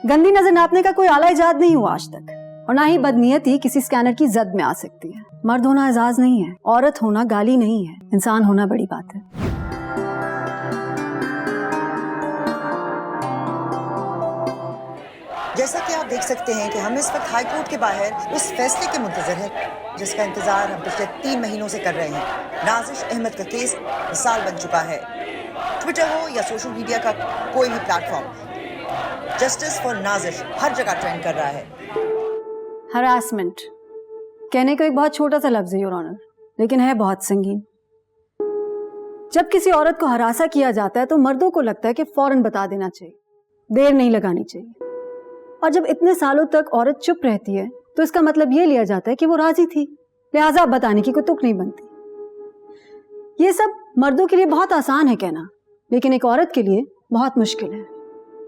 गंदी नजर नापने का कोई आला इजाद नहीं हुआ आज तक, और ना ही बदनीयती किसी स्कैनर की जद में आ सकती है। मर्द होना एजाज नहीं है, औरत होना गाली नहीं है, इंसान होना बड़ी बात है। जैसा कि आप देख सकते हैं कि हम इस वक्त हाई कोर्ट के बाहर उस फैसले के मुंतजर हैं जिसका इंतजार हम पिछले 3 महीनों से कर रहे हैं। नाजिश अहमद का केस मिसाल बन चुका है। ट्विटर हो या सोशल मीडिया का कोई भी प्लेटफॉर्म, जस्टिस फॉर नाजिश हर जगह ट्रेंड कर रहा है। हरासमेंट कहने को एक बहुत छोटा सा लफ्ज है योर ऑनर, लेकिन है बहुत संगीन। जब किसी औरत को हरासा किया जाता है तो मर्दों को लगता है कि फौरन बता देना चाहिए, देर नहीं लगानी चाहिए। और जब इतने सालों तक औरत चुप रहती है तो इसका मतलब ये लिया जाता है कि वो राजी थी, लिहाजा बताने की कोई तुक नहीं बनती। ये सब मर्दों के लिए बहुत आसान है कहना, लेकिन एक औरत के लिए बहुत मुश्किल है।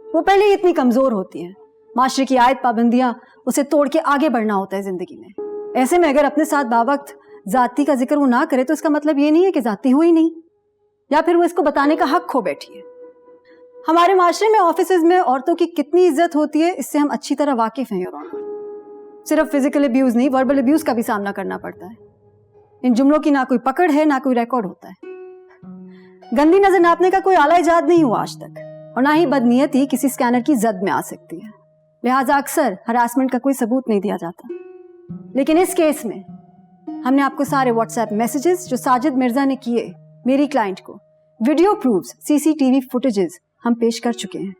वो पहले ही इतनी कमजोर होती है, माशरे की आयत पाबंदियां उसे तोड़ के आगे बढ़ना होता है जिंदगी में। ऐसे में अगर अपने साथ बावक्त जाति का जिक्र वो ना करे तो इसका मतलब ये नहीं है कि जाति हुई नहीं, या फिर वो इसको बताने का हक खो बैठी है। हमारे माशरे में, ऑफिसेज में औरतों की कितनी इज्जत होती है इससे हम अच्छी तरह वाकिफ हैं योर ऑनर। सिर्फ फिजिकल अब्यूज नहीं, वर्बल अब्यूज का भी सामना करना पड़ता है। इन जुमलों की ना कोई पकड़ है, ना कोई रिकॉर्ड होता है। गंदी नजर नापने का कोई आला इजाद नहीं हुआ आज तक, और ना ही बदनीयती किसी स्कैनर की जद में आ सकती है, लिहाजा अक्सर हरासमेंट का कोई सबूत नहीं दिया जाता। लेकिन इस केस में हमने आपको सारे व्हाट्सएप मैसेजेस जो साजिद मिर्जा ने किए मेरी क्लाइंट को, वीडियो प्रूफ्स, सीसीटीवी फुटेजेस हम पेश कर चुके हैं।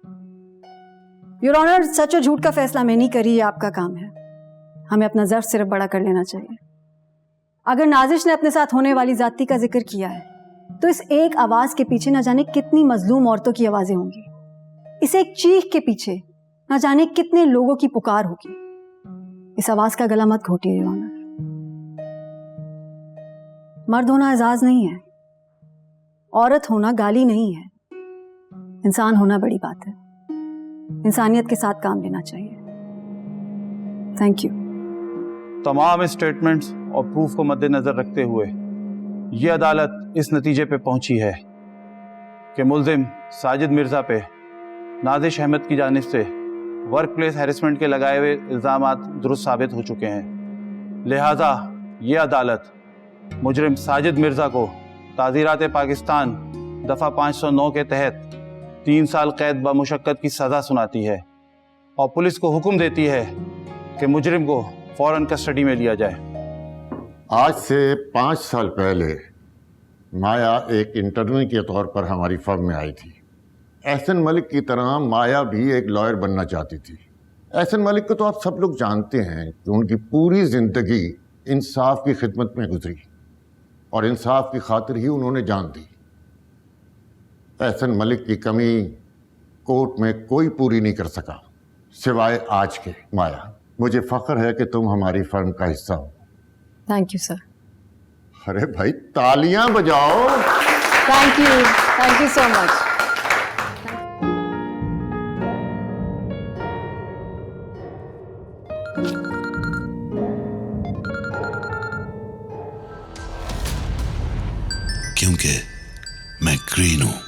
योर ऑनर, सच और झूठ का फैसला मैं नहीं करी, ये आपका काम है। हमें अपना ज़र्फ सिर्फ बड़ा कर लेना चाहिए। अगर नाजिश ने अपने साथ होने वाली जाति का जिक्र किया है तो इस एक आवाज के पीछे न जाने कितनी मजलूम औरतों की आवाजें होंगी। इस एक चीख के पीछे न जाने कितने लोगों की पुकार होगी। इस आवाज का गला मत घोटिए योर ऑनर। मर्द होना एजाज नहीं है, औरत होना गाली नहीं है, इंसान होना बड़ी बात है। इंसानियत के साथ काम लेना चाहिए। Thank you. तमाम स्टेटमेंट्स और प्रूफ को मद्देनजर रखते हुए ये अदालत इस नतीजे पे पहुंची है कि मुल्जिम साजिद मिर्जा पे नाजिश अहमद की जानिब से वर्क प्लेस हैरेसमेंट के लगाए हुए इल्ज़ामात दुरुस्त साबित हो चुके हैं। लिहाजा ये अदालत मुजरिम साजिद मिर्जा को ताज़ीरात पाकिस्तान दफ़ा 509 के तहत 3 साल कैद बमुशक्कत की सज़ा सुनाती है और पुलिस को हुक्म देती है कि मुजरिम को फौरन कस्टडी में लिया जाए। आज से 5 साल पहले माया एक इंटर्नी के तौर पर हमारी फर्म में आई थी। एहसन मलिक की तरह माया भी एक लॉयर बनना चाहती थी। एहसन मलिक को तो आप सब लोग जानते हैं कि उनकी पूरी ज़िंदगी इंसाफ की खिदमत में गुजरी और इंसाफ की खातिर ही उन्होंने जान दी। एहसन मलिक की कमी कोर्ट में कोई पूरी नहीं कर सका सिवाय आज के। माया, मुझे फख्र है कि तुम हमारी फर्म का हिस्सा हो। Thank you sir. अरे भाई तालियां बजाओ। Thank you so much. क्योंकि मैं ग्रीन हूं।